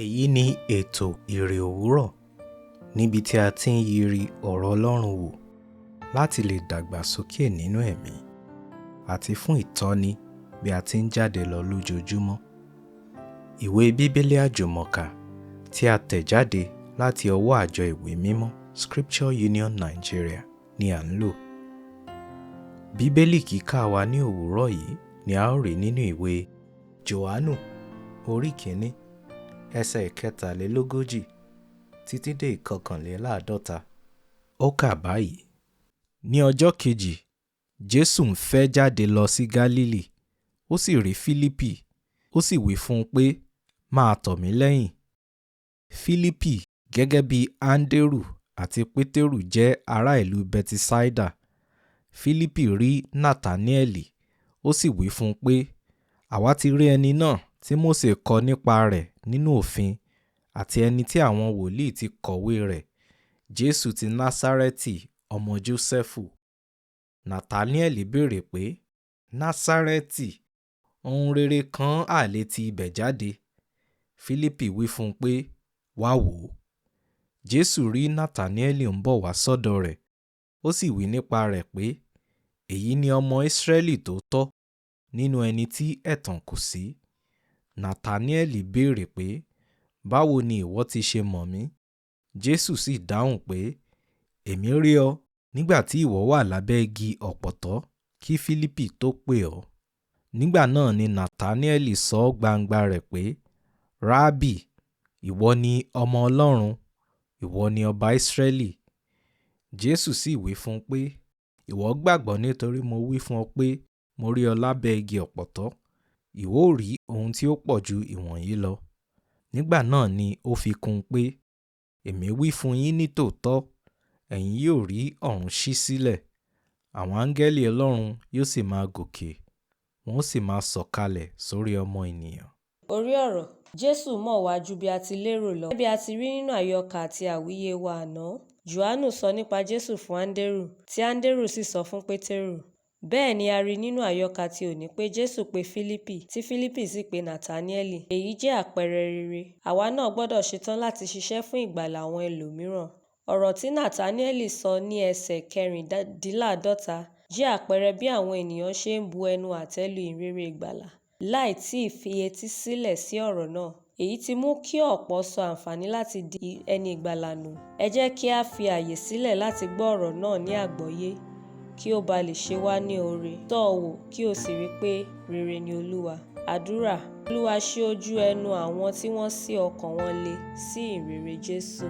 Èyí ni ètò Iri Owuro, níbi tí a ti ń yiri ọ̀rọ̀ Ọlọ́run wò láti lè dàgbà sókè nínú ẹ̀mí àti fún ìtọ́ni bí a ti ń jáde lọ lójoojúmọ́. Ìwé Bíbélì Àjùmọ tí a tẹ̀ jáde láti ọwọ́ àjọ ìwé mímọ́ Scripture Union Nigeria ni à ń lò. Bíbélì kíkà wa ní òwúrọ̀ yìí ni a ó rí nínú ìwé Jòhánù orí 1 ẹsẹ̀ 43 títí dé 51. Ó kà báyìí: ní ọjọ́ kejì, Jesu ń fẹ́ jáde lọ sí Gálílì, ó sì rí Fílípì, ó sì wí fún un pé, máa tọ̀ mí lẹ́yìn. Fílípì, gẹ́gẹ́ bí Áńdérù àti Pétérù jẹ́ ará ìlú Bẹ́tísáídà. Fílípì rí Nátàníẹ́lì, ó sì wí fún un pé, àwa ti rí ẹni náà tí Mósè kọ nípa rẹ̀ nínú òfin, àti ẹni tí àwọn wòlíì ti kọ̀wé rẹ̀, Jesu ti Násárẹ́tì, ọmọ Jósẹ́fù. Nátàníẹ́lì béèrè pé, Násárẹ́tì, ohun rere kan ha lè ti ibẹ̀ jáde? Fílípì wí fún un pé, wá wò ó. Jesu rí Nátàníẹ́lì ń bọ̀ wá sọ́dọ̀ rẹ̀, ó sì wí nípa rẹ̀ pé, èyí ni ọmọ Ísírẹ́lì tòótọ́, nínú ẹni tí ẹ̀tàn kò sí. Nátàníẹ́lì béèrè pé, báwo ni ìwọ ti ṣe mọ̀ mí? Jesu sì dáhùn pé, èmi rí ọ nígbà tí ìwọ wà lábẹ́ igi ọ̀pọ̀tọ́ kí Fílípì tó pè ọ́. Nígbà náà ni Nátàníẹ́lì sọ gbangba rẹ̀ pé, Rábì, ìwọ ni ọmọ Ọlọ́run, ìwọ ni ọba Ísírẹ́lì. Jesu sì wí fún un pé, ìwọ gbàgbọ́ nítorí mo wí fún ọ pé mo rí ọ lábẹ́ igi ọ̀pọ̀tọ́. Ìwọ ó rí ohun tí ó pọ̀ ju ìwọ̀nyí lọ. Nígbà náà ni ó fi kún un pé, èmi wí fún yín ní tòótọ́, ẹ̀yin yóò rí ọ̀run ṣí sílẹ̀, àwọn áńgẹ́lì Ọlọ́run yóò sì máa gòkè, wọn ó sì máa sọ̀kalẹ̀ sórí ọmọ ènìyàn. Orí ọ̀rọ̀: Jésù mọ̀ wá ju bí a ti lérò lọ. Bí a ti rí nínú àyọkà àti àwíyé wa àná, Jòhánù sọ nípa Jésù fún Áńdérù, tí Áńdérù sì sọ fún Pétérù. Bẹ́ẹ̀ ni a rí nínú àyọkà ti òní pé Jésù pe Fílípì, tí Fílípì sì pe Nátàníẹ́lì. Èyí jẹ́ àpẹẹrẹ rere. Àwa náà gbọ́dọ̀ ṣetán láti ṣiṣẹ́ fún ìgbàlà àwọn ẹlòmíràn. Ọ̀rọ̀ tí Nátàníẹ́lì sọ ní ẹsẹ̀ 54 jẹ́ àpẹẹrẹ bí àwọn ènìyàn ṣe ń bu ẹnu àtẹ́ lu ìrere ìgbàlà, láì tí ì fi etí sílẹ̀ sí ọ̀rọ̀ náà. Èyí ti mú kí ọ̀pọ̀ sọ àǹfààní láti di ẹni ìgbàlà nù. Ẹ jẹ́ kí a fi àyè sílẹ̀ láti gbọ́ ọ̀rọ̀ náà ní àgbọ́yé, kí ó ba lè ṣe wá ní oore. Tọ́ ọ wò kí o sì rí pé rere ni Olúwa. Àdúrà: Olúwa ṣí ojú ẹnu àwọn tí wọ́n ṣí ọkàn wọn le sí ìrere Jésù.